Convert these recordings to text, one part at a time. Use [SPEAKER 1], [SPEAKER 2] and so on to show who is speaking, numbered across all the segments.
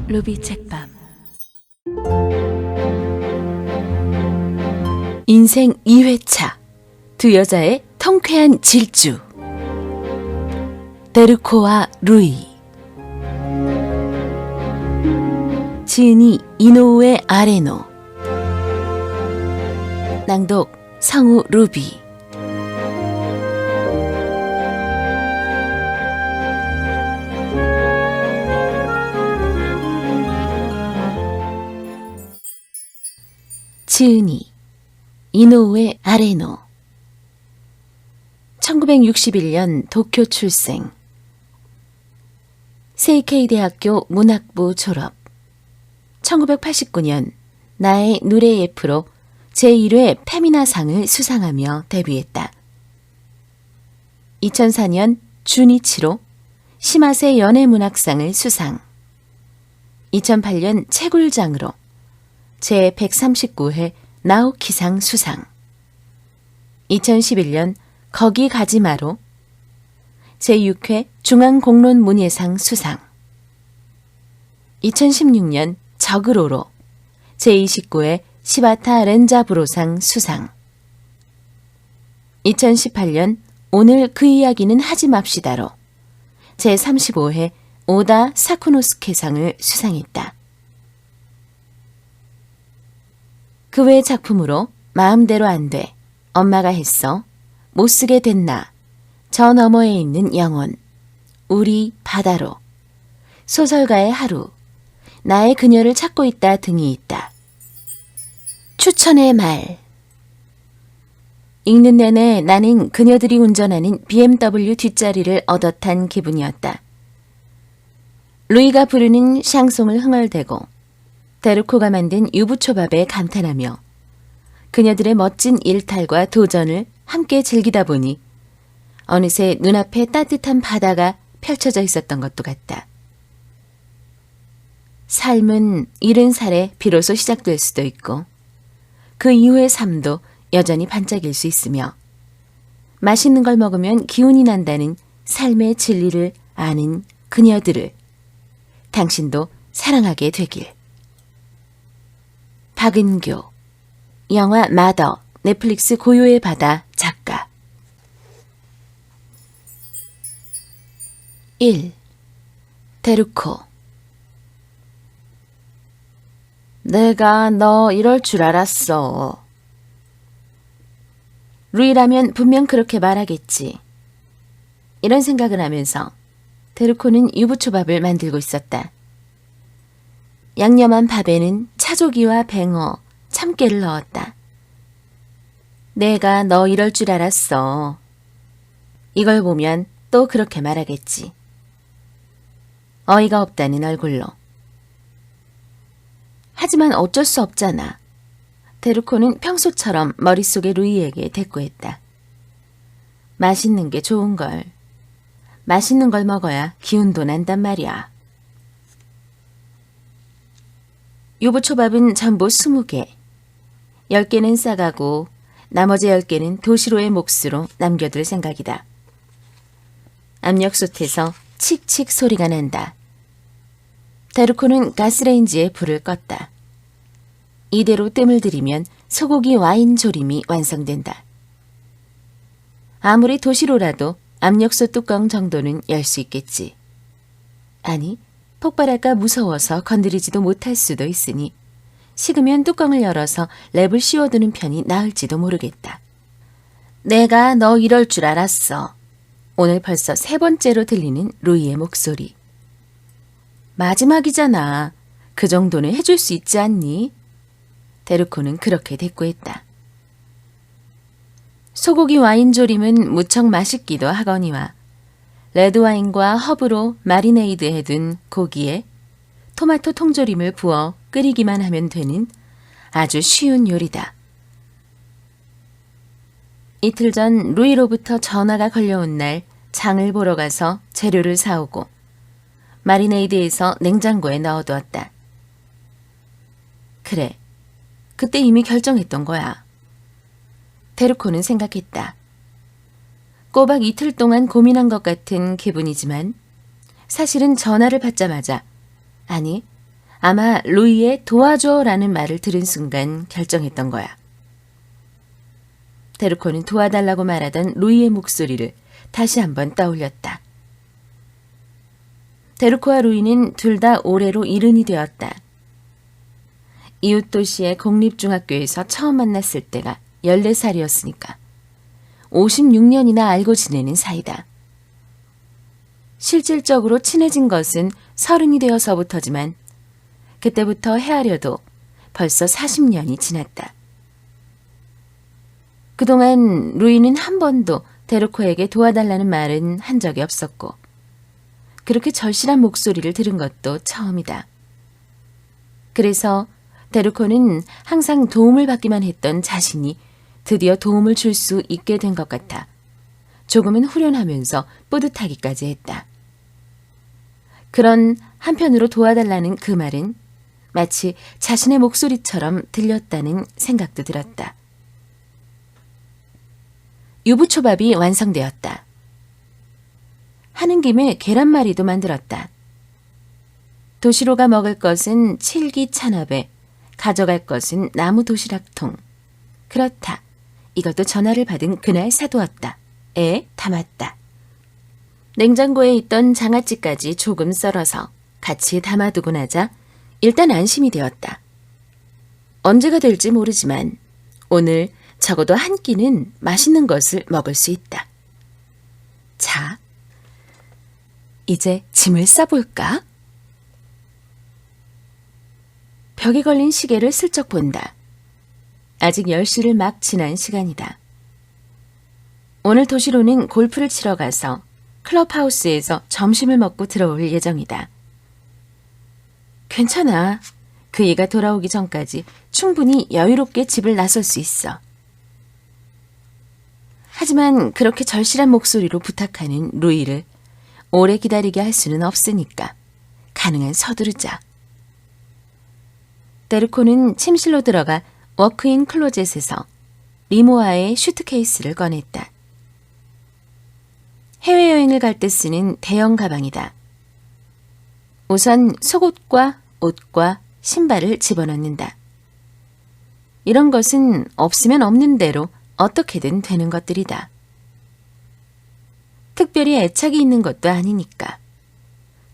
[SPEAKER 1] 루비 책밤. 인생 2회차. 두 여자의 통쾌한 질주. 데르코와 루이. 지은이 이노우에 아레노. 낭독 성우 루비. 지은이 이노우에 아레노. 1961년 도쿄 출생. 세이케이 대학교 문학부 졸업. 1989년 나의 누레예프로 제1회 페미나상을 수상하며 데뷔했다. 2004년 주니치로 시마세 연예문학상을 수상. 2008년 채굴장으로 제139회 나오키상 수상. 2011년 거기 가지마로 제6회 중앙공론문예상 수상. 2016년 적으로로 제29회 시바타 렌자부로상 수상. 2018년 오늘 그 이야기는 하지 맙시다로 제35회 오다 사쿠노스케상을 수상했다. 그 외 작품으로 마음대로 안 돼, 엄마가 했어, 못 쓰게 됐나, 저 너머에 있는 영혼, 우리 바다로, 소설가의 하루, 나의 그녀를 찾고 있다 등이 있다. 추천의 말. 읽는 내내 나는 그녀들이 운전하는 BMW 뒷자리를 얻어탄 기분이었다. 루이가 부르는 샹송을 흥얼대고 데르코가 만든 유부초밥에 감탄하며 그녀들의 멋진 일탈과 도전을 함께 즐기다 보니 어느새 눈앞에 따뜻한 바다가 펼쳐져 있었던 것도 같다. 삶은 70살에 비로소 시작될 수도 있고 그 이후의 삶도 여전히 반짝일 수 있으며 맛있는 걸 먹으면 기운이 난다는 삶의 진리를 아는 그녀들을 당신도 사랑하게 되길. 박은교, 영화 마더, 넷플릭스 고요의 바다 작가. 1. 데르코. 내가 너 이럴 줄 알았어. 루이라면 분명 그렇게 말하겠지. 이런 생각을 하면서 데르코는 유부초밥을 만들고 있었다. 양념한 밥에는 차조기와 뱅어, 참깨를 넣었다. 내가 너 이럴 줄 알았어. 이걸 보면 또 그렇게 말하겠지. 어이가 없다는 얼굴로. 하지만 어쩔 수 없잖아. 데르코는 평소처럼 머릿속에 루이에게 대꾸했다. 맛있는 게 좋은 걸. 맛있는 걸 먹어야 기운도 난단 말이야. 유부초밥은 전부 20개. 10개는 싸가고 나머지 10개는 도시로의 몫으로 남겨둘 생각이다. 압력솥에서 칙칙 소리가 난다. 데르코는 가스레인지에 불을 껐다. 이대로 뜸을 들이면 소고기 와인 조림이 완성된다. 아무리 도시로라도 압력솥 뚜껑 정도는 열 수 있겠지. 아니, 폭발할까 무서워서 건드리지도 못할 수도 있으니 식으면 뚜껑을 열어서 랩을 씌워두는 편이 나을지도 모르겠다. 내가 너 이럴 줄 알았어. 오늘 벌써 3번째로 들리는 루이의 목소리. 마지막이잖아. 그 정도는 해줄 수 있지 않니? 데르코는 그렇게 대꾸했다. 소고기 와인조림은 무척 맛있기도 하거니와 레드와인과 허브로 마리네이드 해둔 고기에 토마토 통조림을 부어 끓이기만 하면 되는 아주 쉬운 요리다. 이틀 전 루이로부터 전화가 걸려온 날 장을 보러 가서 재료를 사오고 마리네이드에서 냉장고에 넣어두었다. 그래, 그때 이미 결정했던 거야. 데르코는 생각했다. 꼬박 이틀 동안 고민한 것 같은 기분이지만 사실은 전화를 받자마자 아니, 아마 루이의 도와줘라는 말을 들은 순간 결정했던 거야. 데르코는 도와달라고 말하던 루이의 목소리를 다시 한번 떠올렸다. 데르코와 루이는 둘 다 올해로 70이 되었다. 이웃 도시의 공립중학교에서 처음 만났을 때가 14살이었으니까 56년이나 알고 지내는 사이다. 실질적으로 친해진 것은 30이 되어서부터지만 그때부터 헤아려도 벌써 40년이 지났다. 그동안 루이는 한 번도 데르코에게 도와달라는 말은 한 적이 없었고 그렇게 절실한 목소리를 들은 것도 처음이다. 그래서 데르코는 항상 도움을 받기만 했던 자신이 드디어 도움을 줄 수 있게 된 것 같아 조금은 후련하면서 뿌듯하기까지 했다. 그런 한편으로 도와달라는 그 말은 마치 자신의 목소리처럼 들렸다는 생각도 들었다. 유부초밥이 완성되었다. 하는 김에 계란말이도 만들었다. 도시로가 먹을 것은 칠기 찬압에 가져갈 것은 나무 도시락통. 그렇다. 이것도 전화를 받은 그날 사두었다. 담았다. 냉장고에 있던 장아찌까지 조금 썰어서 같이 담아두고 나자 일단 안심이 되었다. 언제가 될지 모르지만 오늘 적어도 한 끼는 맛있는 것을 먹을 수 있다. 자, 이제 짐을 싸볼까? 벽에 걸린 시계를 슬쩍 본다. 아직 10시를 막 지난 시간이다. 오늘 도시로는 골프를 치러 가서 클럽하우스에서 점심을 먹고 들어올 예정이다. 괜찮아. 그이가 돌아오기 전까지 충분히 여유롭게 집을 나설 수 있어. 하지만 그렇게 절실한 목소리로 부탁하는 루이를 오래 기다리게 할 수는 없으니까 가능한 서두르자. 데르코는 침실로 들어가 워크인 클로젯에서 리모아의 슈트케이스를 꺼냈다. 해외여행을 갈 때 쓰는 대형 가방이다. 우선 속옷과 옷과 신발을 집어넣는다. 이런 것은 없으면 없는 대로 어떻게든 되는 것들이다. 특별히 애착이 있는 것도 아니니까.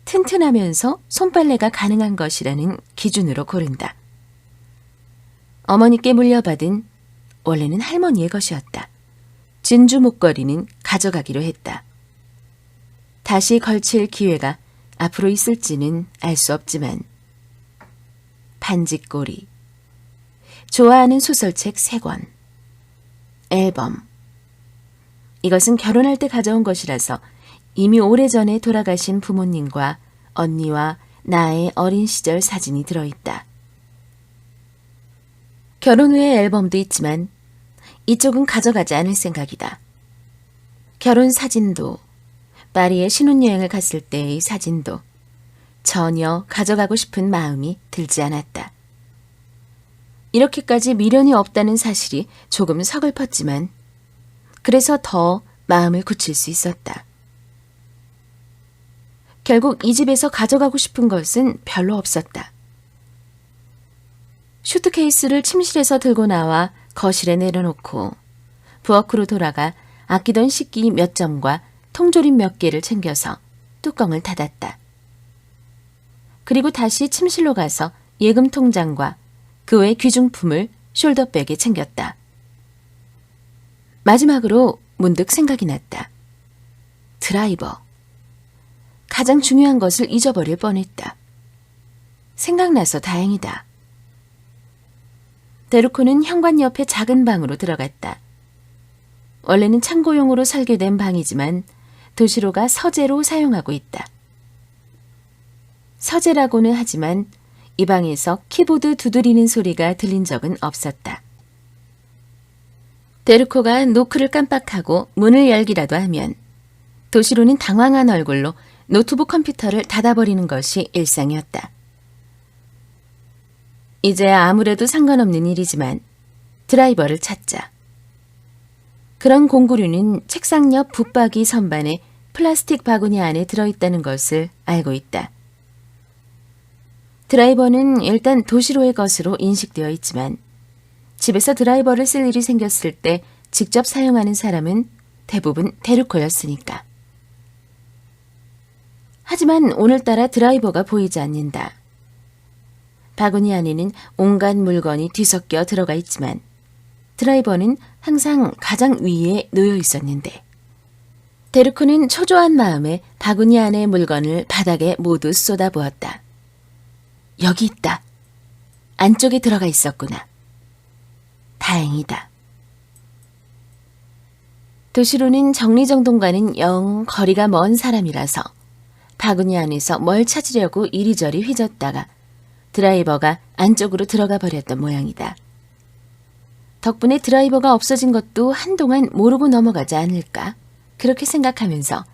[SPEAKER 1] 튼튼하면서 손빨래가 가능한 것이라는 기준으로 고른다. 어머니께 물려받은 원래는 할머니의 것이었다. 진주 목걸이는 가져가기로 했다. 다시 걸칠 기회가 앞으로 있을지는 알 수 없지만 반지꼬리, 좋아하는 소설책 3권, 앨범. 이것은 결혼할 때 가져온 것이라서 이미 오래전에 돌아가신 부모님과 언니와 나의 어린 시절 사진이 들어있다. 결혼 후의 앨범도 있지만 이쪽은 가져가지 않을 생각이다. 결혼 사진도 파리에 신혼여행을 갔을 때의 사진도 전혀 가져가고 싶은 마음이 들지 않았다. 이렇게까지 미련이 없다는 사실이 조금 서글펐지만 그래서 더 마음을 굳힐 수 있었다. 결국 이 집에서 가져가고 싶은 것은 별로 없었다. 슈트케이스를 침실에서 들고 나와 거실에 내려놓고 부엌으로 돌아가 아끼던 식기 몇 점과 통조림 몇 개를 챙겨서 뚜껑을 닫았다. 그리고 다시 침실로 가서 예금 통장과 그 외 귀중품을 숄더백에 챙겼다. 마지막으로 문득 생각이 났다. 드라이버. 가장 중요한 것을 잊어버릴 뻔했다. 생각나서 다행이다. 데르코는 현관 옆에 작은 방으로 들어갔다. 원래는 창고용으로 설계된 방이지만 도시로가 서재로 사용하고 있다. 서재라고는 하지만 이 방에서 키보드 두드리는 소리가 들린 적은 없었다. 데르코가 노크를 깜빡하고 문을 열기라도 하면 도시로는 당황한 얼굴로 노트북 컴퓨터를 닫아버리는 것이 일상이었다. 이제 아무래도 상관없는 일이지만 드라이버를 찾자. 그런 공구류는 책상 옆 붙박이 선반에 플라스틱 바구니 안에 들어있다는 것을 알고 있다. 드라이버는 일단 도시로의 것으로 인식되어 있지만 집에서 드라이버를 쓸 일이 생겼을 때 직접 사용하는 사람은 대부분 데르코였으니까. 하지만 오늘따라 드라이버가 보이지 않는다. 바구니 안에는 온갖 물건이 뒤섞여 들어가 있지만 드라이버는 항상 가장 위에 놓여 있었는데 데르코는 초조한 마음에 바구니 안의 물건을 바닥에 모두 쏟아부었다. 여기 있다. 안쪽에 들어가 있었구나. 다행이다. 도시로는 정리정돈과는 영 거리가 먼 사람이라서 바구니 안에서 뭘 찾으려고 이리저리 휘젓다가 드라이버가 안쪽으로 들어가 버렸던 모양이다. 덕분에 드라이버가 없어진 것도 한동안 모르고 넘어가지 않을까 그렇게 생각하면서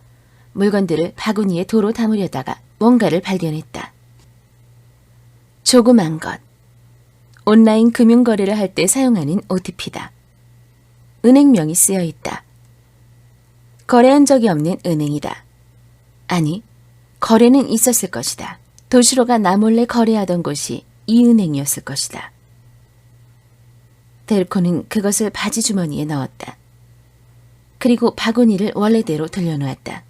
[SPEAKER 1] 물건들을 바구니에 도로 담으려다가 뭔가를 발견했다. 조그만 것. 온라인 금융거래를 할 때 사용하는 OTP다. 은행명이 쓰여 있다. 거래한 적이 없는 은행이다. 아니, 거래는 있었을 것이다. 도시로가 나몰래 거래하던 곳이 이 은행이었을 것이다. 데르코는 그것을 바지 주머니에 넣었다. 그리고 바구니를 원래대로 돌려놓았다.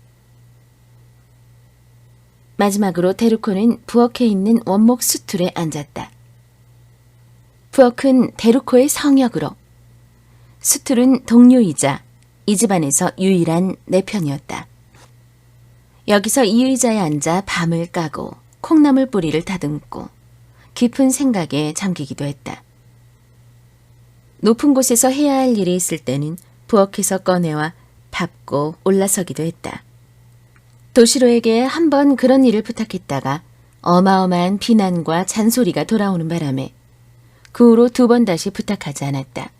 [SPEAKER 1] 마지막으로 데르코는 부엌에 있는 원목 스툴에 앉았다. 부엌은 데르코의 성역으로, 스툴은 동료이자 이 집안에서 유일한 내 편이었다. 여기서 이 의자에 앉아 밤을 까고 콩나물 뿌리를 다듬고 깊은 생각에 잠기기도 했다. 높은 곳에서 해야 할 일이 있을 때는 부엌에서 꺼내와 밟고 올라서기도 했다. 도시로에게 한 번 그런 일을 부탁했다가 어마어마한 비난과 잔소리가 돌아오는 바람에 그 후로 2번 다시 부탁하지 않았다.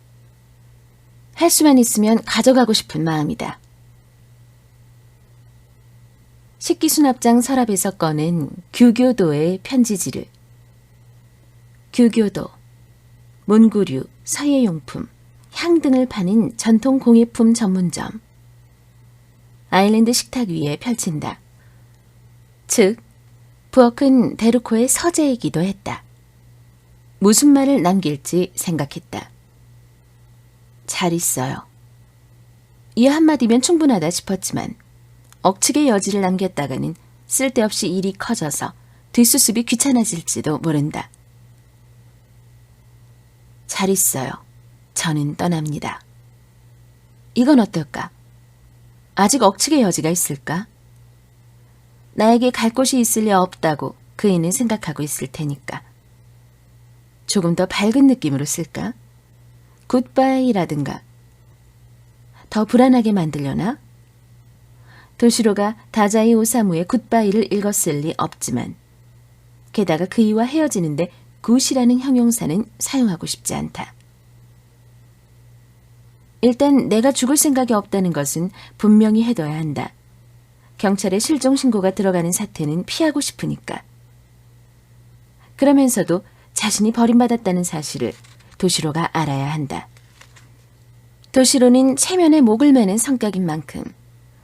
[SPEAKER 1] 할 수만 있으면 가져가고 싶은 마음이다. 식기수납장 서랍에서 꺼낸 규교도의 편지지를 규교도, 문구류, 서예용품, 향 등을 파는 전통 공예품 전문점 아일랜드 식탁 위에 펼친다. 즉, 부엌은 데르코의 서재이기도 했다. 무슨 말을 남길지 생각했다. 잘 있어요. 이 한마디면 충분하다 싶었지만 억측의 여지를 남겼다가는 쓸데없이 일이 커져서 뒷수습이 귀찮아질지도 모른다. 잘 있어요. 저는 떠납니다. 이건 어떨까? 아직 억측의 여지가 있을까? 나에게 갈 곳이 있을 리 없다고 그이는 생각하고 있을 테니까. 조금 더 밝은 느낌으로 쓸까? 굿바이라든가. 더 불안하게 만들려나? 도시로가 다자이 오사무의 굿바이를 읽었을 리 없지만 게다가 그이와 헤어지는데 굿이라는 형용사는 사용하고 싶지 않다. 일단 내가 죽을 생각이 없다는 것은 분명히 해둬야 한다. 경찰에 실종 신고가 들어가는 사태는 피하고 싶으니까. 그러면서도 자신이 버림받았다는 사실을 도시로가 알아야 한다. 도시로는 체면에 목을 매는 성격인 만큼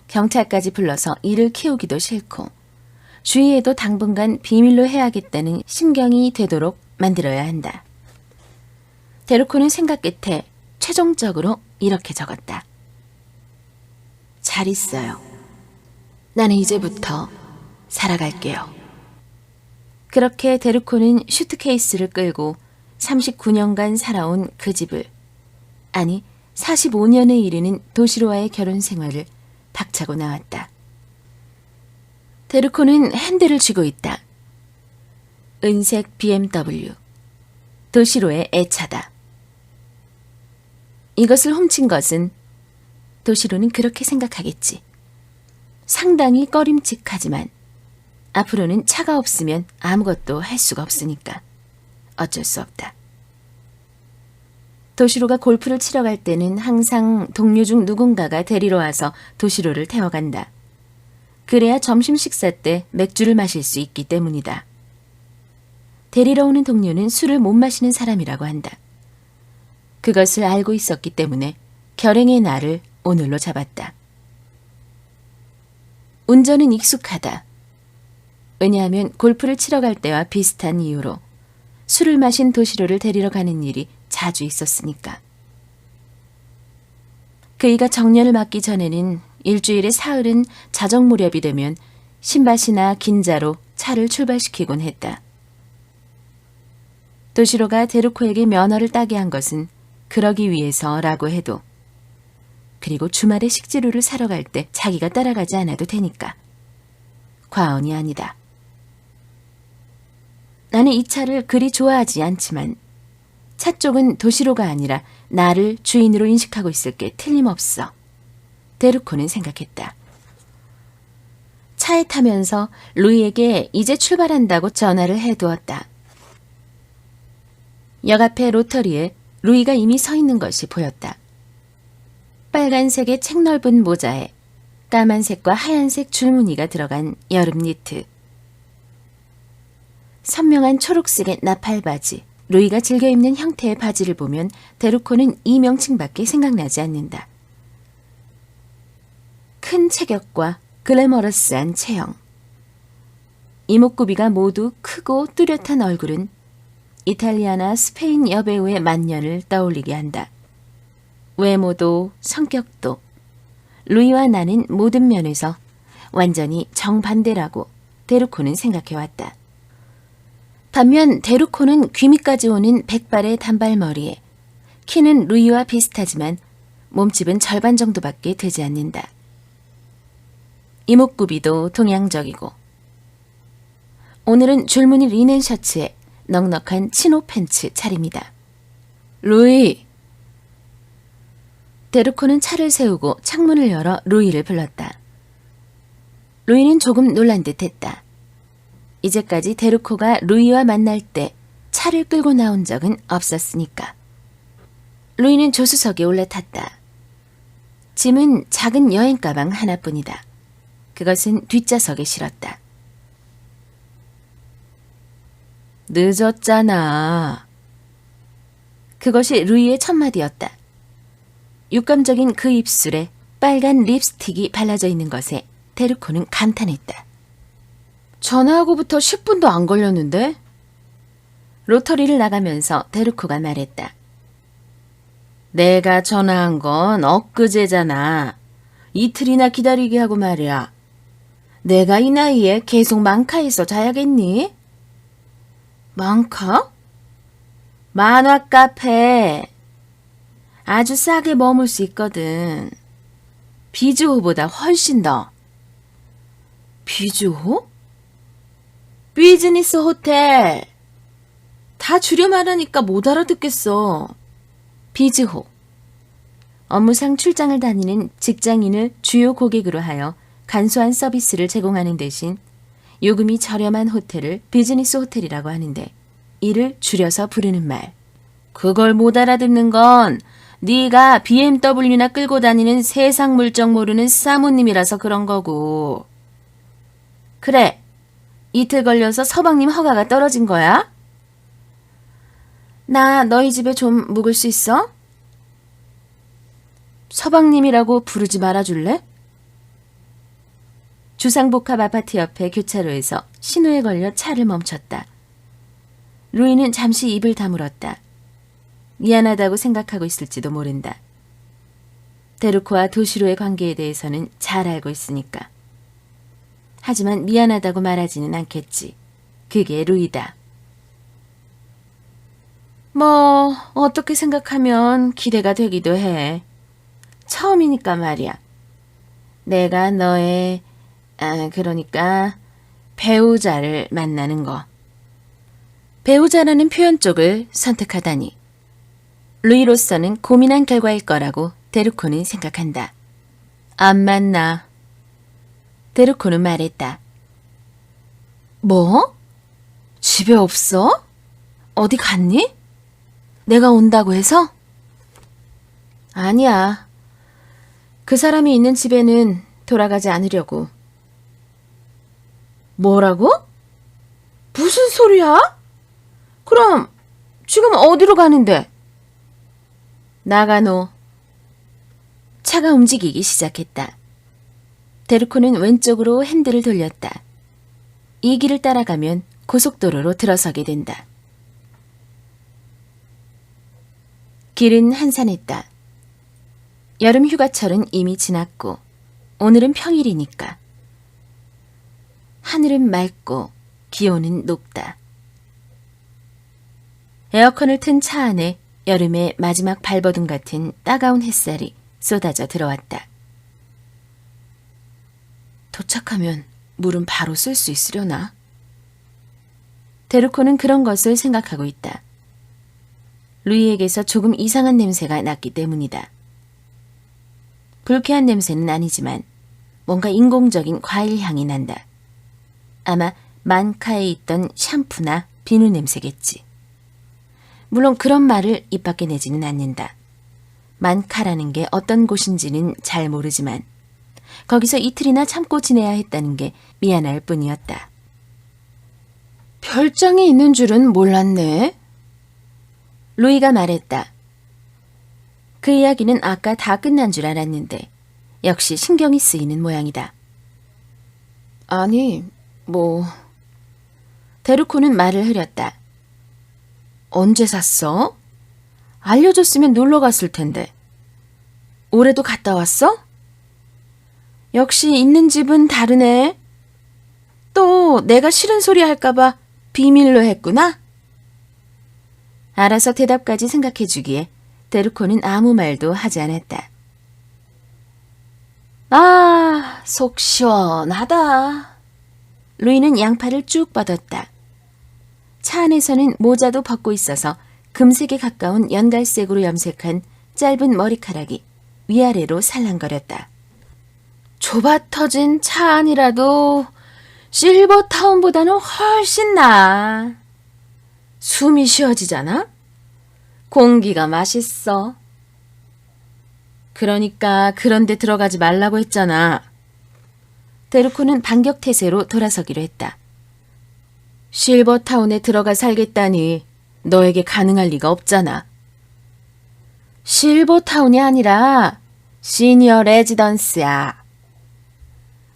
[SPEAKER 1] 경찰까지 불러서 일을 키우기도 싫고 주위에도 당분간 비밀로 해야겠다는 심경이 되도록 만들어야 한다. 데르코는 생각 끝에 최종적으로 이렇게 적었다. 잘 있어요. 나는 이제부터 살아갈게요. 그렇게 데르코는 슈트케이스를 끌고 39년간 살아온 그 집을, 아니 45년에 이르는 도시로와의 결혼 생활을 박차고 나왔다. 데르코는 핸들을 쥐고 있다. 은색 BMW, 도시로의 애차다. 이것을 훔친 것은 도시로는 그렇게 생각하겠지. 상당히 꺼림칙하지만 앞으로는 차가 없으면 아무것도 할 수가 없으니까 어쩔 수 없다. 도시로가 골프를 치러 갈 때는 항상 동료 중 누군가가 데리러 와서 도시로를 태워간다. 그래야 점심 식사 때 맥주를 마실 수 있기 때문이다. 데리러 오는 동료는 술을 못 마시는 사람이라고 한다. 그것을 알고 있었기 때문에 결행의 날을 오늘로 잡았다. 운전은 익숙하다. 왜냐하면 골프를 치러 갈 때와 비슷한 이유로 술을 마신 도시로를 데리러 가는 일이 자주 있었으니까. 그이가 정년을 맞기 전에는 일주일에 사흘은 자정 무렵이 되면 신밭이나 긴자로 차를 출발시키곤 했다. 도시로가 데르코에게 면허를 따게 한 것은 그러기 위해서라고 해도, 그리고 주말에 식재료를 사러 갈 때 자기가 따라가지 않아도 되니까 과언이 아니다. 나는 이 차를 그리 좋아하지 않지만 차 쪽은 도시로가 아니라 나를 주인으로 인식하고 있을 게 틀림없어. 데르코는 생각했다. 차에 타면서 루이에게 이제 출발한다고 전화를 해두었다. 역 앞의 로터리에 루이가 이미 서 있는 것이 보였다. 빨간색의 책넓은 모자에 까만색과 하얀색 줄무늬가 들어간 여름 니트, 선명한 초록색의 나팔 바지. 루이가 즐겨 입는 형태의 바지를 보면 데르코는 이 명칭밖에 생각나지 않는다. 큰 체격과 글래머러스한 체형, 이목구비가 모두 크고 뚜렷한 얼굴은 이탈리아나 스페인 여배우의 만년을 떠올리게 한다. 외모도 성격도 루이와 나는 모든 면에서 완전히 정반대라고 데르코는 생각해왔다. 반면 데르코는 귀 밑까지 오는 백발의 단발머리에 키는 루이와 비슷하지만 몸집은 절반 정도밖에 되지 않는다. 이목구비도 동양적이고 오늘은 줄무늬 리넨 셔츠에 넉넉한 치노 팬츠 차림이다. 루이! 데르코는 차를 세우고 창문을 열어 루이를 불렀다. 루이는 조금 놀란 듯했다. 이제까지 데르코가 루이와 만날 때 차를 끌고 나온 적은 없었으니까. 루이는 조수석에 올라탔다. 짐은 작은 여행 가방 하나뿐이다. 그것은 뒷좌석에 실었다. 늦었잖아. 그것이 루이의 첫마디였다. 육감적인 그 입술에 빨간 립스틱이 발라져 있는 것에 데르코는 감탄했다. 전화하고부터 10분도 안 걸렸는데? 로터리를 나가면서 데르코가 말했다. 내가 전화한 건 엊그제잖아. 이틀이나 기다리게 하고 말이야. 내가 이 나이에 계속 망카에서 자야겠니? 망카? 만화 카페. 아주 싸게 머물 수 있거든. 비주호보다 훨씬 더. 비주호? 비즈니스 호텔. 다 줄여 말하니까 못 알아듣겠어. 비즈호. 업무상 출장을 다니는 직장인을 주요 고객으로 하여 간소한 서비스를 제공하는 대신 요금이 저렴한 호텔을 비즈니스 호텔이라고 하는데 이를 줄여서 부르는 말. 그걸 못 알아듣는 건 네가 BMW나 끌고 다니는 세상 물정 모르는 사모님이라서 그런 거고. 그래, 이틀 걸려서 서방님 허가가 떨어진 거야? 나 너희 집에 좀 묵을 수 있어? 서방님이라고 부르지 말아줄래? 주상복합 아파트 옆에 교차로에서 신호에 걸려 차를 멈췄다. 루이는 잠시 입을 다물었다. 미안하다고 생각하고 있을지도 모른다. 데르코와 도시로의 관계에 대해서는 잘 알고 있으니까. 하지만 미안하다고 말하지는 않겠지. 그게 루이다. 뭐 어떻게 생각하면 기대가 되기도 해. 처음이니까 말이야. 내가 너의 그러니까 배우자를 만나는 거. 배우자라는 표현 쪽을 선택하다니. 루이로서는 고민한 결과일 거라고 데르코는 생각한다. 안 만나. 데르코는 말했다. 뭐? 집에 없어? 어디 갔니? 내가 온다고 해서? 아니야. 그 사람이 있는 집에는 돌아가지 않으려고. 뭐라고? 무슨 소리야? 그럼 지금 어디로 가는데? 나가노. 차가 움직이기 시작했다. 데르코는 왼쪽으로 핸들을 돌렸다. 이 길을 따라가면 고속도로로 들어서게 된다. 길은 한산했다. 여름 휴가철은 이미 지났고 오늘은 평일이니까. 하늘은 맑고 기온은 높다. 에어컨을 튼 차 안에 여름의 마지막 발버둥 같은 따가운 햇살이 쏟아져 들어왔다. 도착하면 물은 바로 쓸 수 있으려나? 데르코는 그런 것을 생각하고 있다. 루이에게서 조금 이상한 냄새가 났기 때문이다. 불쾌한 냄새는 아니지만 뭔가 인공적인 과일 향이 난다. 아마 만카에 있던 샴푸나 비누 냄새겠지. 물론 그런 말을 입 밖에 내지는 않는다. 만카라는 게 어떤 곳인지는 잘 모르지만 거기서 이틀이나 참고 지내야 했다는 게 미안할 뿐이었다. 별장이 있는 줄은 몰랐네. 루이가 말했다. 그 이야기는 아까 다 끝난 줄 알았는데 역시 신경이 쓰이는 모양이다. 아니, 데르코는 말을 흐렸다. 언제 샀어? 알려줬으면 놀러 갔을 텐데. 올해도 갔다 왔어? 역시 있는 집은 다르네. 또 내가 싫은 소리 할까봐 비밀로 했구나? 알아서 대답까지 생각해주기에 데르코는 아무 말도 하지 않았다. 아, 속 시원하다. 루이는 양팔을 쭉 뻗었다. 차 안에서는 모자도 벗고 있어서 금색에 가까운 연갈색으로 염색한 짧은 머리카락이 위아래로 살랑거렸다. 좁아 터진 차 안이라도 실버타운보다는 훨씬 나아. 숨이 쉬어지잖아? 공기가 맛있어. 그러니까 그런 데 들어가지 말라고 했잖아. 데르코는 반격태세로 돌아서기로 했다. 실버타운에 들어가 살겠다니 너에게 가능할 리가 없잖아. 실버타운이 아니라 시니어 레지던스야.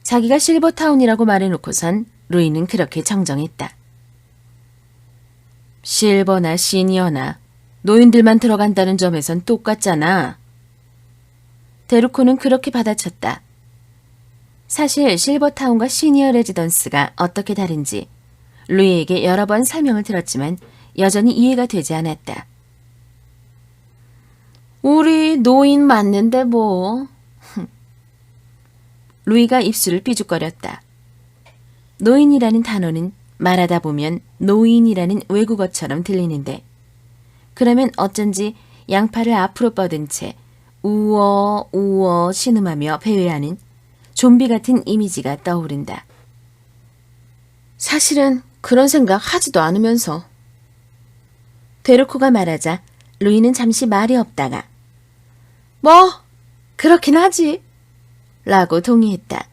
[SPEAKER 1] 자기가 실버타운이라고 말해놓고선 루이는 그렇게 정정했다. 실버나 시니어나 노인들만 들어간다는 점에선 똑같잖아. 데르코는 그렇게 받아쳤다. 사실 실버타운과 시니어 레지던스가 어떻게 다른지 루이에게 여러 번 설명을 들었지만 여전히 이해가 되지 않았다. 우리 노인 맞는데 뭐. 루이가 입술을 삐죽거렸다. 노인이라는 단어는 말하다 보면 노인이라는 외국어처럼 들리는데 그러면 어쩐지 양팔을 앞으로 뻗은 채 우어 우어 신음하며 배회하는 좀비 같은 이미지가 떠오른다. 사실은 그런 생각 하지도 않으면서. 데르코가 말하자 루이는 잠시 말이 없다가 그렇긴 하지 라고 동의했다.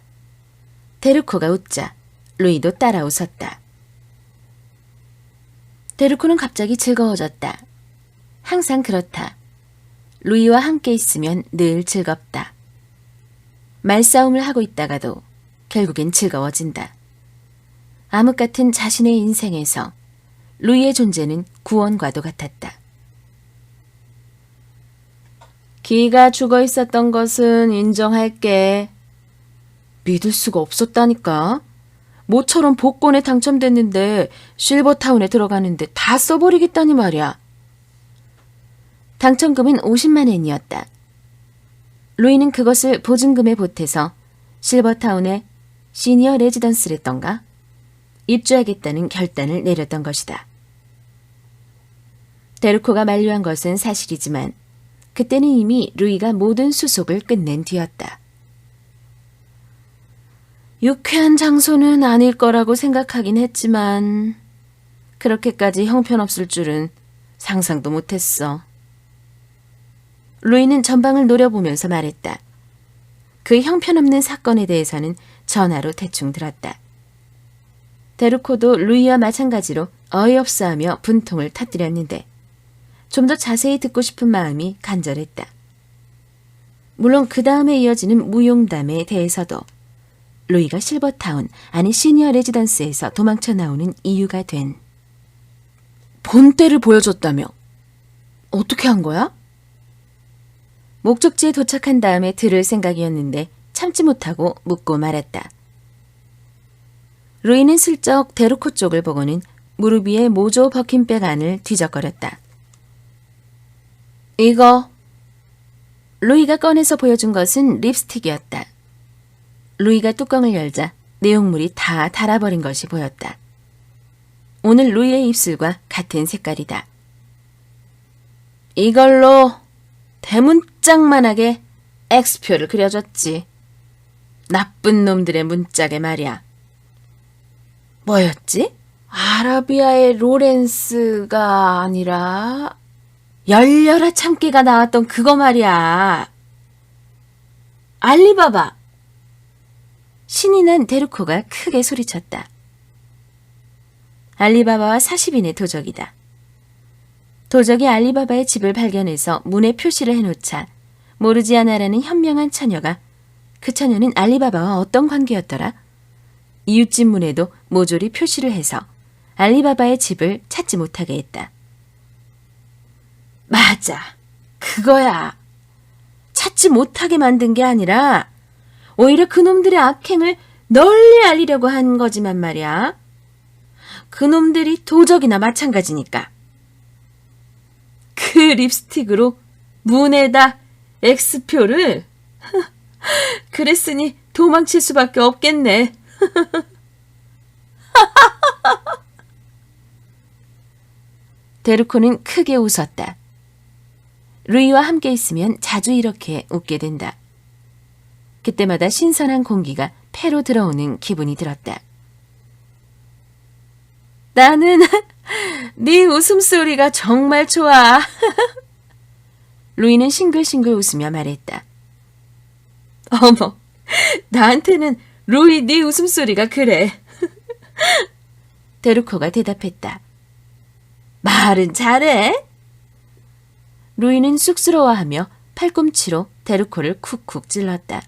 [SPEAKER 1] 데르코가 웃자 루이도 따라 웃었다. 데르코는 갑자기 즐거워졌다. 항상 그렇다. 루이와 함께 있으면 늘 즐겁다. 말싸움을 하고 있다가도 결국엔 즐거워진다. 암흑 같은 자신의 인생에서 루이의 존재는 구원과도 같았다. 기가 죽어 있었던 것은 인정할게. 믿을 수가 없었다니까. 모처럼 복권에 당첨됐는데 실버타운에 들어가는데 다 써버리겠다니 말이야. 당첨금은 50만 엔이었다. 루이는 그것을 보증금에 보태서 실버타운에 시니어 레지던스랬던가 입주하겠다는 결단을 내렸던 것이다. 데르코가 만류한 것은 사실이지만 그때는 이미 루이가 모든 수속을 끝낸 뒤였다. 유쾌한 장소는 아닐 거라고 생각하긴 했지만 그렇게까지 형편없을 줄은 상상도 못했어. 루이는 전방을 노려보면서 말했다. 그 형편없는 사건에 대해서는 전화로 대충 들었다. 데르코도 루이와 마찬가지로 어이없어하며 분통을 터뜨렸는데 좀 더 자세히 듣고 싶은 마음이 간절했다. 물론 그 다음에 이어지는 무용담에 대해서도 로이가 실버타운, 아니 시니어 레지던스에서 도망쳐 나오는 이유가 된. 본때를 보여줬다며? 어떻게 한 거야? 목적지에 도착한 다음에 들을 생각이었는데 참지 못하고 묻고 말았다. 루이는 슬쩍 데루코 쪽을 보고는 무릎 위에 모조 버킨백 안을 뒤적거렸다. 이거. 루이가 꺼내서 보여준 것은 립스틱이었다. 루이가 뚜껑을 열자 내용물이 다 닳아버린 것이 보였다. 오늘 루이의 입술과 같은 색깔이다. 이걸로 대문짝만하게 X표를 그려줬지. 나쁜 놈들의 문짝에 말이야. 뭐였지? 아라비아의 로렌스가 아니라 열려라 참깨가 나왔던 그거 말이야. 알리바바. 신이 난 데루코가 크게 소리쳤다. 알리바바와 40인의 도적이다. 도적이 알리바바의 집을 발견해서 문에 표시를 해놓자 모르지아나라는 현명한 처녀가 그 처녀는 알리바바와 어떤 관계였더라? 이웃집 문에도 모조리 표시를 해서 알리바바의 집을 찾지 못하게 했다. 맞아. 그거야. 찾지 못하게 만든 게 아니라 오히려 그놈들의 악행을 널리 알리려고 한 거지만 말이야. 그놈들이 도적이나 마찬가지니까. 그 립스틱으로 문에다 X표를? 그랬으니 도망칠 수밖에 없겠네. 데루코는 크게 웃었다. 루이와 함께 있으면 자주 이렇게 웃게 된다. 그때마다 신선한 공기가 폐로 들어오는 기분이 들었다. 나는 네 웃음소리가 정말 좋아. 루이는 싱글싱글 웃으며 말했다. 어머, 나한테는 루이 네 웃음소리가 그래. 데루코가 대답했다. 말은 잘해. 루이는 쑥스러워하며 팔꿈치로 데루코를 쿡쿡 찔렀다.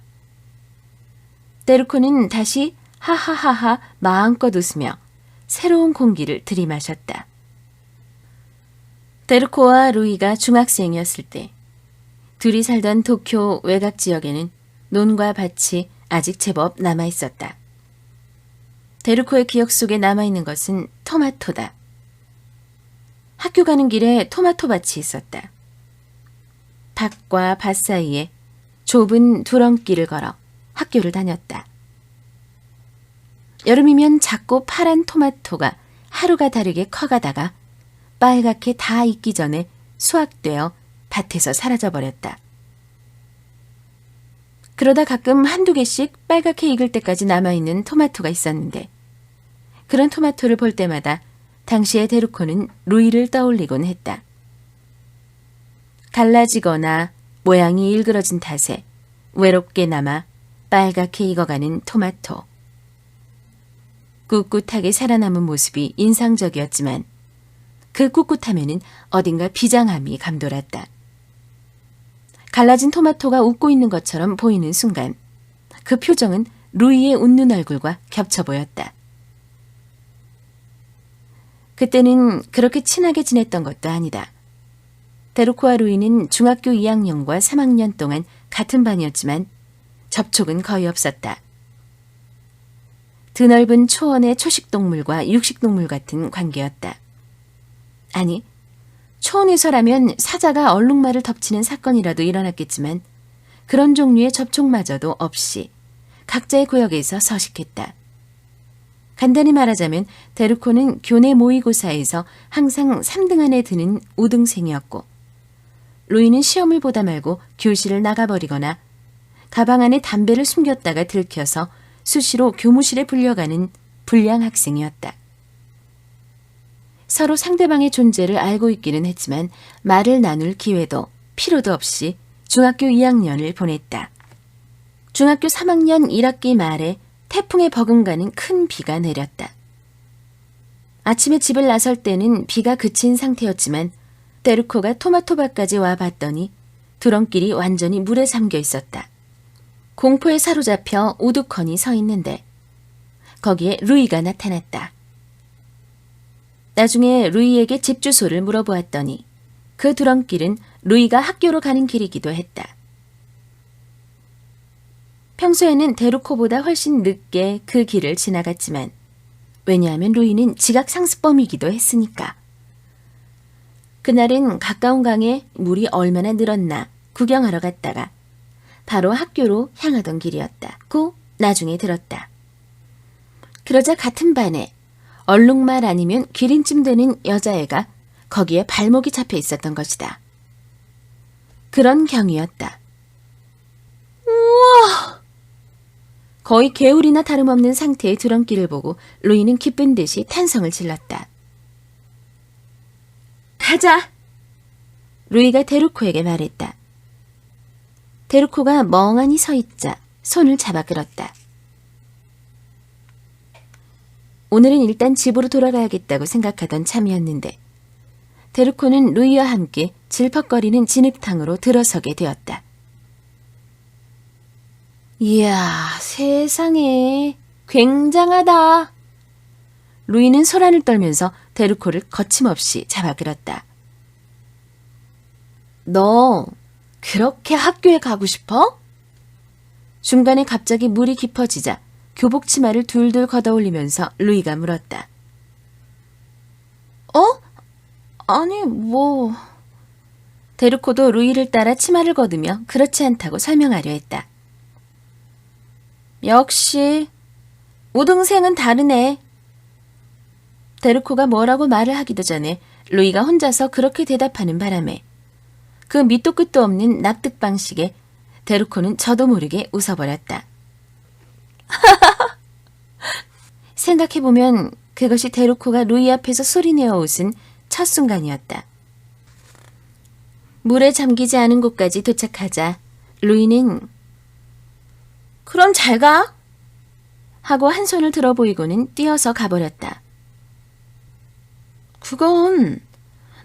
[SPEAKER 1] 데루코는 다시 하하하하 마음껏 웃으며 새로운 공기를 들이마셨다. 데루코와 루이가 중학생이었을 때 둘이 살던 도쿄 외곽 지역에는 논과 밭이 아직 제법 남아있었다. 데루코의 기억 속에 남아있는 것은 토마토다. 학교 가는 길에 토마토 밭이 있었다. 밭과 밭 사이에 좁은 두렁길을 걸어 학교를 다녔다. 여름이면 작고 파란 토마토가 하루가 다르게 커가다가 빨갛게 다 익기 전에 수확되어 밭에서 사라져버렸다. 그러다 가끔 한두 개씩 빨갛게 익을 때까지 남아있는 토마토가 있었는데 그런 토마토를 볼 때마다 당시의 데루코는 루이를 떠올리곤 했다. 갈라지거나 모양이 일그러진 탓에 외롭게 남아 빨갛게 익어가는 토마토. 꿋꿋하게 살아남은 모습이 인상적이었지만 그 꿋꿋함에는 어딘가 비장함이 감돌았다. 갈라진 토마토가 웃고 있는 것처럼 보이는 순간 그 표정은 루이의 웃는 얼굴과 겹쳐 보였다. 그때는 그렇게 친하게 지냈던 것도 아니다. 데루코와 루이는 중학교 2학년과 3학년 동안 같은 반이었지만 접촉은 거의 없었다. 드넓은 초원의 초식동물과 육식동물 같은 관계였다. 아니, 초원에서라면 사자가 얼룩말을 덮치는 사건이라도 일어났겠지만 그런 종류의 접촉마저도 없이 각자의 구역에서 서식했다. 간단히 말하자면 데루코는 교내 모의고사에서 항상 3등 안에 드는 우등생이었고 루이는 시험을 보다 말고 교실을 나가버리거나 가방 안에 담배를 숨겼다가 들켜서 수시로 교무실에 불려가는 불량 학생이었다. 서로 상대방의 존재를 알고 있기는 했지만 말을 나눌 기회도 필요도 없이 중학교 2학년을 보냈다. 중학교 3학년 1학기 말에 태풍에 버금가는 큰 비가 내렸다. 아침에 집을 나설 때는 비가 그친 상태였지만 데루코가 토마토밭까지 와 봤더니 두렁길이 완전히 물에 잠겨 있었다. 공포에 사로잡혀 우두커니 서 있는데 거기에 루이가 나타났다. 나중에 루이에게 집 주소를 물어보았더니 그 두렁길은 루이가 학교로 가는 길이기도 했다. 평소에는 데루코보다 훨씬 늦게 그 길을 지나갔지만 왜냐하면 루이는 지각 상습범이기도 했으니까. 그날은 가까운 강에 물이 얼마나 늘었나 구경하러 갔다가 바로 학교로 향하던 길이었다고 나중에 들었다. 그러자 같은 반에 얼룩말 아니면 기린쯤 되는 여자애가 거기에 발목이 잡혀 있었던 것이다. 그런 경위였다. 우와! 거의 개울이나 다름없는 상태의 두렁길을 보고 루이는 기쁜 듯이 탄성을 질렀다. 가자! 루이가 데루코에게 말했다. 데루코가 멍하니 서 있자 손을 잡아 끌었다. 오늘은 일단 집으로 돌아가야겠다고 생각하던 참이었는데 데루코는 루이와 함께 질퍽거리는 진흙탕으로 들어서게 되었다. 이야, 세상에 굉장하다. 루이는 소란을 떨면서 데루코를 거침없이 잡아 끌었다. 너 그렇게 학교에 가고 싶어? 중간에 갑자기 물이 깊어지자 교복 치마를 둘둘 걷어올리면서 루이가 물었다. 아니, 뭐... 데루코도 루이를 따라 치마를 걷으며 그렇지 않다고 설명하려 했다. 역시 우등생은 다르네. 데루코가 뭐라고 말을 하기도 전에 루이가 혼자서 그렇게 대답하는 바람에 그 밑도 끝도 없는 납득 방식에 데루코는 저도 모르게 웃어버렸다. 생각해보면 그것이 데루코가 루이 앞에서 소리내어 웃은 첫 순간이었다. 물에 잠기지 않은 곳까지 도착하자 루이는 그럼 잘 가! 하고 한 손을 들어 보이고는 뛰어서 가버렸다. 그건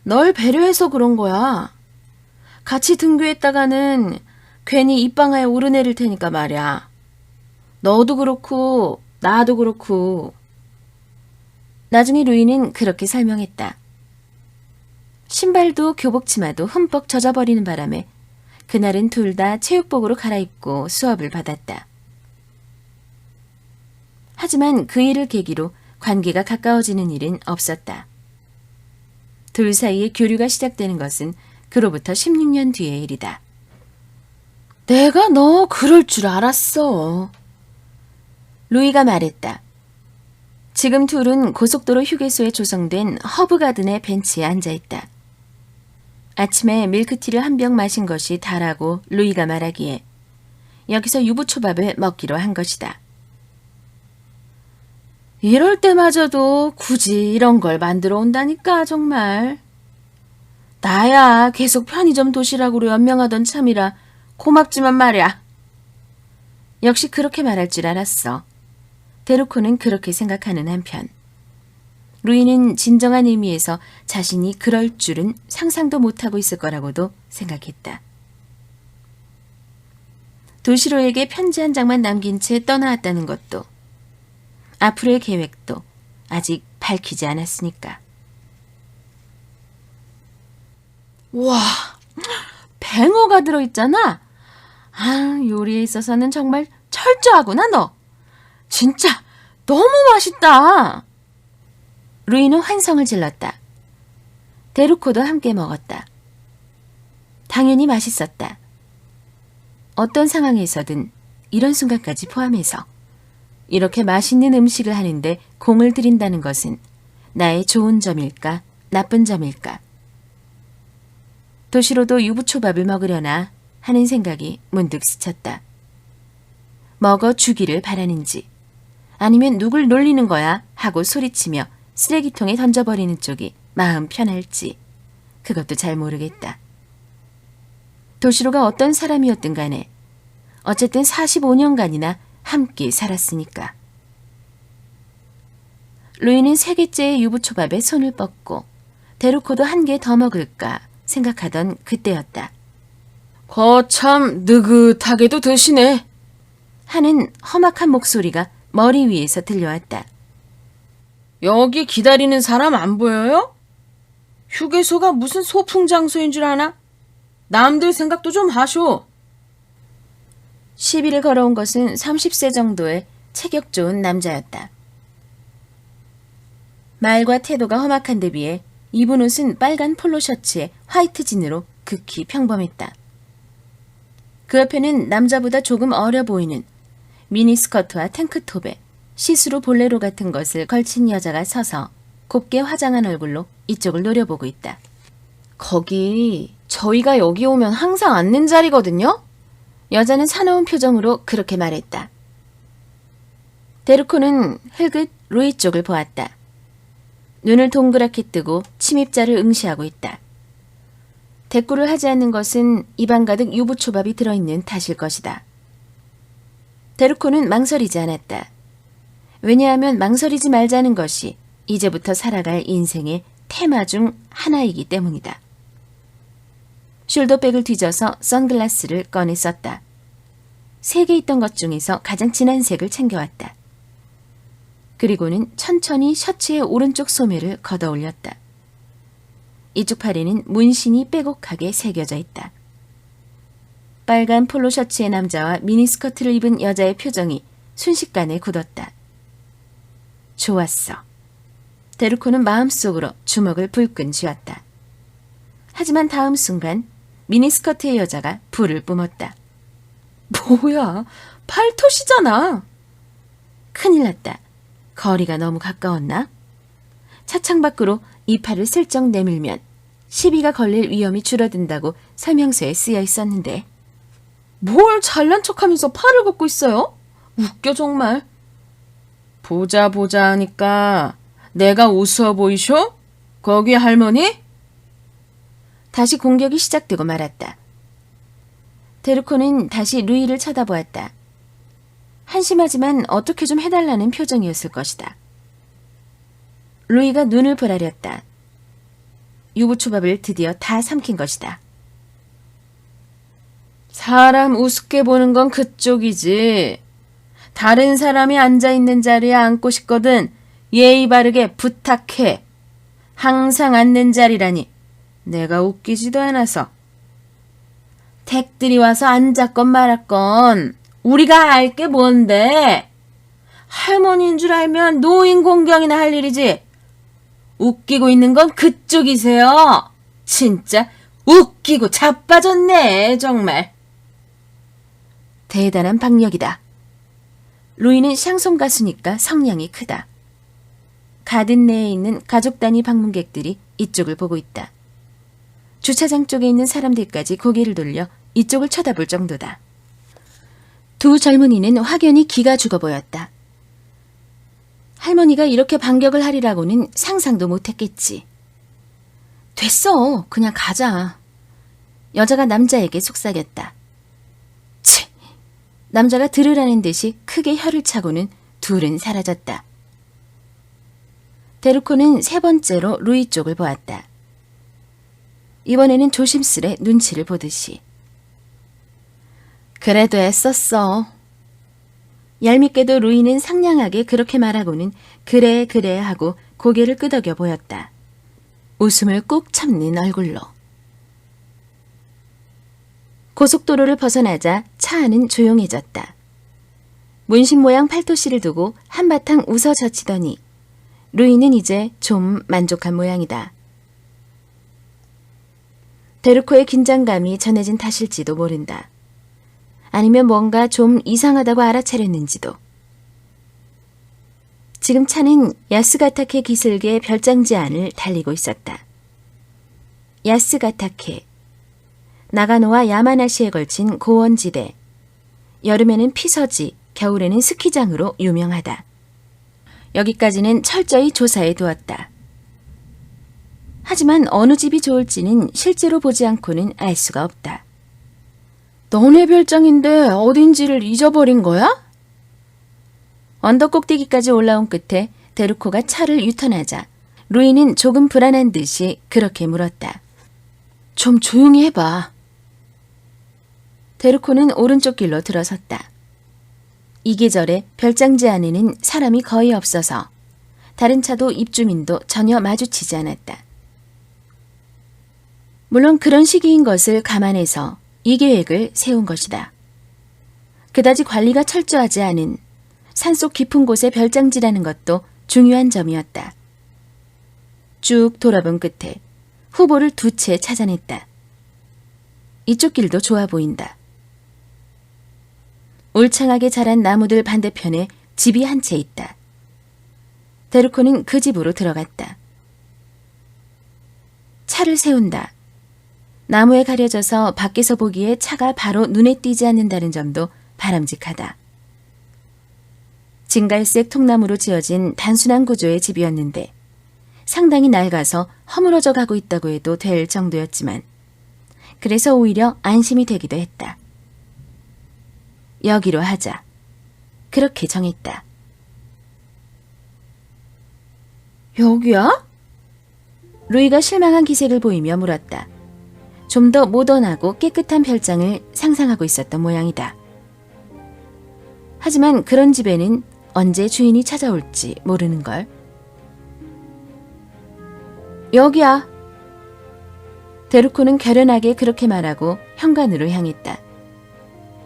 [SPEAKER 1] 널 배려해서 그런 거야. 같이 등교했다가는 괜히 입방아에 오르내릴 테니까 말이야. 너도 그렇고 나도 그렇고. 나중에 루이는 그렇게 설명했다. 신발도 교복치마도 흠뻑 젖어버리는 바람에 그날은 둘 다 체육복으로 갈아입고 수업을 받았다. 하지만 그 일을 계기로 관계가 가까워지는 일은 없었다. 둘 사이의 교류가 시작되는 것은 그로부터 16년 뒤의 일이다. 내가 너 그럴 줄 알았어. 루이가 말했다. 지금 둘은 고속도로 휴게소에 조성된 허브가든의 벤치에 앉아있다. 아침에 밀크티를 한 병 마신 것이 다라고 루이가 말하기에 여기서 유부초밥을 먹기로 한 것이다. 이럴 때마저도 굳이 이런 걸 만들어 온다니까 정말. 나야 계속 편의점 도시락으로 연명하던 참이라 고맙지만 말이야. 역시 그렇게 말할 줄 알았어. 데루코는 그렇게 생각하는 한편 루이는 진정한 의미에서 자신이 그럴 줄은 상상도 못하고 있을 거라고도 생각했다. 도시로에게 편지 한 장만 남긴 채 떠나왔다는 것도 앞으로의 계획도 아직 밝히지 않았으니까. 와, 뱅어가 들어있잖아. 요리에 있어서는 정말 철저하구나 너. 진짜 너무 맛있다. 루이는 환성을 질렀다. 데루코도 함께 먹었다. 당연히 맛있었다. 어떤 상황에서든 이런 순간까지 포함해서 이렇게 맛있는 음식을 하는데 공을 들인다는 것은 나의 좋은 점일까 나쁜 점일까. 도시로도 유부초밥을 먹으려나 하는 생각이 문득 스쳤다. 먹어주기를 바라는지 아니면 누굴 놀리는 거야 하고 소리치며 쓰레기통에 던져버리는 쪽이 마음 편할지 그것도 잘 모르겠다. 도시로가 어떤 사람이었든 간에 어쨌든 45년간이나 함께 살았으니까. 루이는 3개째의 유부초밥에 손을 뻗고 데루코도 한 개 더 먹을까 생각하던 그때였다. 거참 느긋하게도 드시네. 하는 험악한 목소리가 머리 위에서 들려왔다. 여기 기다리는 사람 안 보여요? 휴게소가 무슨 소풍 장소인 줄 아나? 남들 생각도 좀 하쇼. 시비를 걸어온 것은 30세 정도의 체격 좋은 남자였다. 말과 태도가 험악한 데 비해 입은 옷은 빨간 폴로 셔츠에 화이트 진으로 극히 평범했다. 그 옆에는 남자보다 조금 어려 보이는 미니스커트와 탱크톱에 시스루 볼레로 같은 것을 걸친 여자가 서서 곱게 화장한 얼굴로 이쪽을 노려보고 있다. 거기 저희가 여기 오면 항상 앉는 자리거든요? 여자는 사나운 표정으로 그렇게 말했다. 데르코는 흘긋 루이 쪽을 보았다. 눈을 동그랗게 뜨고 침입자를 응시하고 있다. 대꾸를 하지 않는 것은 입안 가득 유부초밥이 들어있는 탓일 것이다. 데르코는 망설이지 않았다. 왜냐하면 망설이지 말자는 것이 이제부터 살아갈 인생의 테마 중 하나이기 때문이다. 숄더백을 뒤져서 선글라스를 꺼내 썼다. 3개 있던 것 중에서 가장 진한 색을 챙겨왔다. 그리고는 천천히 셔츠의 오른쪽 소매를 걷어 올렸다. 이쪽 팔에는 문신이 빼곡하게 새겨져 있다. 빨간 폴로 셔츠의 남자와 미니스커트를 입은 여자의 표정이 순식간에 굳었다. 좋았어. 데르코는 마음속으로 주먹을 불끈 쥐었다. 하지만 다음 순간 미니스커트의 여자가 불을 뿜었다. 뭐야, 팔토시잖아. 큰일 났다. 거리가 너무 가까웠나? 차창 밖으로 이 팔을 슬쩍 내밀면 시비가 걸릴 위험이 줄어든다고 설명서에 쓰여 있었는데 뭘 잘난 척하면서 팔을 걷고 있어요? 웃겨 정말. 보자 하니까 내가 우스워 보이쇼? 거기 할머니? 다시 공격이 시작되고 말았다. 데르코는 다시 루이를 쳐다보았다. 한심하지만 어떻게 좀 해달라는 표정이었을 것이다. 루이가 눈을 부라렸다. 유부초밥을 드디어 다 삼킨 것이다. 사람 우습게 보는 건 그쪽이지. 다른 사람이 앉아있는 자리에 앉고 싶거든 예의 바르게 부탁해. 항상 앉는 자리라니 내가 웃기지도 않아서. 댁들이 와서 앉았건 말았건 우리가 알 게 뭔데. 할머니인 줄 알면 노인 공경이나 할 일이지. 웃기고 있는 건 그쪽이세요. 진짜 웃기고 자빠졌네 정말. 대단한 박력이다. 루이는 샹송 가수니까 성량이 크다. 가든 내에 있는 가족 단위 방문객들이 이쪽을 보고 있다. 주차장 쪽에 있는 사람들까지 고개를 돌려 이쪽을 쳐다볼 정도다. 두 젊은이는 확연히 기가 죽어 보였다. 할머니가 이렇게 반격을 하리라고는 상상도 못했겠지. 됐어, 그냥 가자. 여자가 남자에게 속삭였다. 치! 남자가 들으라는 듯이 크게 혀를 차고는 둘은 사라졌다. 데르코는 3번째로 루이 쪽을 보았다. 이번에는 조심스레 눈치를 보듯이. 그래도 애썼어. 얄밉게도 루이는 상냥하게 그렇게 말하고는 그래 하고 고개를 끄덕여 보였다. 웃음을 꾹 참는 얼굴로. 고속도로를 벗어나자 차 안은 조용해졌다. 문신 모양 팔토시를 두고 한바탕 웃어젖히더니 루이는 이제 좀 만족한 모양이다. 데르코의 긴장감이 전해진 탓일지도 모른다. 아니면 뭔가 좀 이상하다고 알아차렸는지도. 지금 차는 야스가타케 기슭의 별장지 안을 달리고 있었다. 야스가타케, 나가노와 야마나시에 걸친 고원지대, 여름에는 피서지, 겨울에는 스키장으로 유명하다. 여기까지는 철저히 조사해 두었다. 하지만 어느 집이 좋을지는 실제로 보지 않고는 알 수가 없다. 너네 별장인데 어딘지를 잊어버린 거야? 언덕 꼭대기까지 올라온 끝에 데르코가 차를 유턴하자 루이는 조금 불안한 듯이 그렇게 물었다. 좀 조용히 해봐. 데르코는 오른쪽 길로 들어섰다. 이 계절에 별장지 안에는 사람이 거의 없어서 다른 차도 입주민도 전혀 마주치지 않았다. 물론 그런 시기인 것을 감안해서 이 계획을 세운 것이다. 그다지 관리가 철저하지 않은 산속 깊은 곳의 별장지라는 것도 중요한 점이었다. 쭉 돌아본 끝에 후보를 2채 찾아냈다. 이쪽 길도 좋아 보인다. 울창하게 자란 나무들 반대편에 집이 한 채 있다. 데르코는 그 집으로 들어갔다. 차를 세운다. 나무에 가려져서 밖에서 보기에 차가 바로 눈에 띄지 않는다는 점도 바람직하다. 진갈색 통나무로 지어진 단순한 구조의 집이었는데 상당히 낡아서 허물어져 가고 있다고 해도 될 정도였지만 그래서 오히려 안심이 되기도 했다. 여기로 하자. 그렇게 정했다. 여기야? 루이가 실망한 기색을 보이며 물었다. 좀 더 모던하고 깨끗한 별장을 상상하고 있었던 모양이다. 하지만 그런 집에는 언제 주인이 찾아올지 모르는걸. 여기야. 데르코는 결연하게 그렇게 말하고 현관으로 향했다.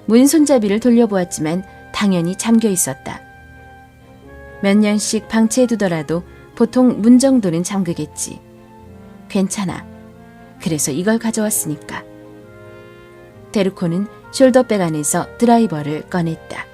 [SPEAKER 1] 문 손잡이를 돌려보았지만 당연히 잠겨 있었다. 몇 년씩 방치해두더라도 보통 문 정도는 잠그겠지. 괜찮아. 그래서 이걸 가져왔으니까. 데르코는 숄더백 안에서 드라이버를 꺼냈다.